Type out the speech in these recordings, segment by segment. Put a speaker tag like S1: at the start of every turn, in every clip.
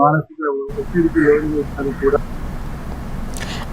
S1: మానసిక ఒత్తిడికి లోను కూడా.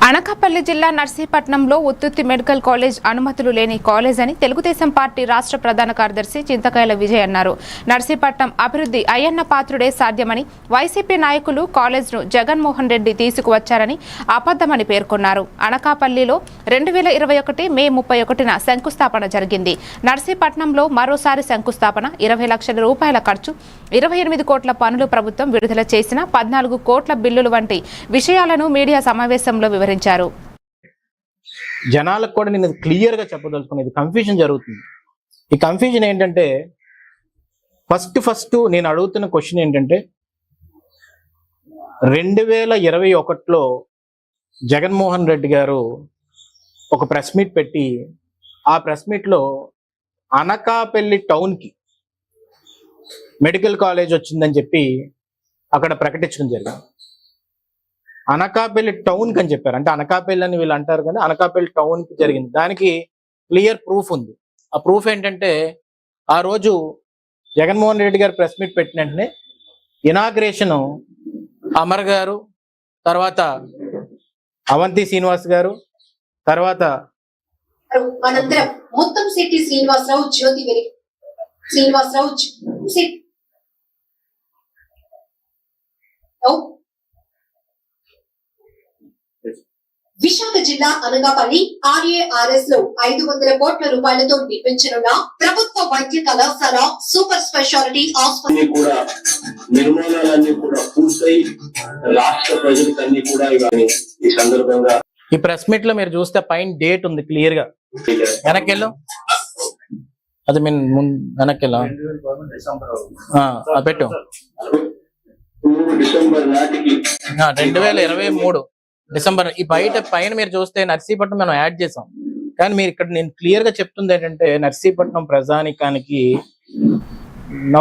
S2: అనకాపల్లి జిల్లా నర్సీపట్నంలో ఉత్తుత్తి మెడికల్ కాలేజ్ అనుమతులు లేని కాలేజ్ అని తెలుగుదేశం పార్టీ రాష్ట్ర ప్రధాన కార్యదర్శి చింతకాయల విజయ్ అన్నారు. నర్సీపట్నం అభివృద్ధి అయ్యన్న పాత్రుడే సాధ్యమని, వైసీపీ నాయకులు కాలేజ్ను జగన్మోహన్ రెడ్డి తీసుకువచ్చారని అబద్ధమని పేర్కొన్నారు. అనకాపల్లిలో 2021 మే 31న శంకుస్థాపన జరిగింది. నర్సీపట్నంలో మరోసారి శంకుస్థాపన, 20 లక్షల రూపాయల ఖర్చు, 28 కోట్ల పనులు ప్రభుత్వం విడుదల చేసిన 14 కోట్ల బిల్లులు వంటి విషయాలను మీడియా సమావేశంలో వివరించారు.
S3: జనాలకు కూడా నేను క్లియర్ గా చెప్పదలుచుకునేది, కన్ఫ్యూజన్ జరుగుతుంది. ఈ కన్ఫ్యూజన్ ఏంటంటే, ఫస్ట్ నేను అడుగుతున్న క్వశ్చన్ ఏంటంటే, 2021లో జగన్మోహన్ రెడ్డి గారు ఒక ప్రెస్ మీట్ పెట్టి, ఆ ప్రెస్ మీట్లో అనకాపల్లి టౌన్కి మెడికల్ కాలేజ్ వచ్చిందని చెప్పి అక్కడ ప్రకటించడం జరిగింది. అనకాపల్లి టౌన్కి అని చెప్పారు. అంటే అనకాపల్లి అని వీళ్ళు అంటారు కానీ అనకాపల్లి టౌన్కి జరిగింది. దానికి క్లియర్ ప్రూఫ్ ఉంది. ఆ ప్రూఫ్ ఏంటంటే, ఆ రోజు జగన్మోహన్ రెడ్డి గారు ప్రెస్ మీట్ పెట్టిన వెంటనే ఇనాగ్రేషన్ అమర్ గారు, తర్వాత అవంతి శ్రీనివాస్ గారు, తర్వాత
S4: మొత్తం సిటీ శ్రీనివాసరావు, జ్యోతి వెలి శ్రీనివాసరావు, విశాఖ జిల్లా అనకాపల్లి RARS లో 500 కోట్ల రూపాయలతో నిర్మించనున్న ప్రభుత్వ వైద్య కళాశాల సూపర్ స్పెషాలిటీ ఆసుపత్రి కూడా
S1: నిర్మాణాలన్నీ కూడా పూర్తయి రాష్ట్ర ప్రజలకన్నీ కూడా ఈ సందర్భంగా
S3: ఈ ప్రెస్ మీట్ లో మీరు చూస్తే పైన డేట్ ఉంది క్లియర్ గా. వెనక్కెళ్ళు, అది వెనక్కెళ్ళా పెట్టు.
S1: డిసెంబర్ నాటికి
S3: 2023 డిసెంబర్. ఈ పైన మీరు చూస్తే నర్సీపట్నం మనం యాడ్ చేసాం. కానీ మీరు ఇక్కడ నేను క్లియర్ గా చెప్తుంది ఏంటంటే, నర్సీపట్నం ప్రజానికానికి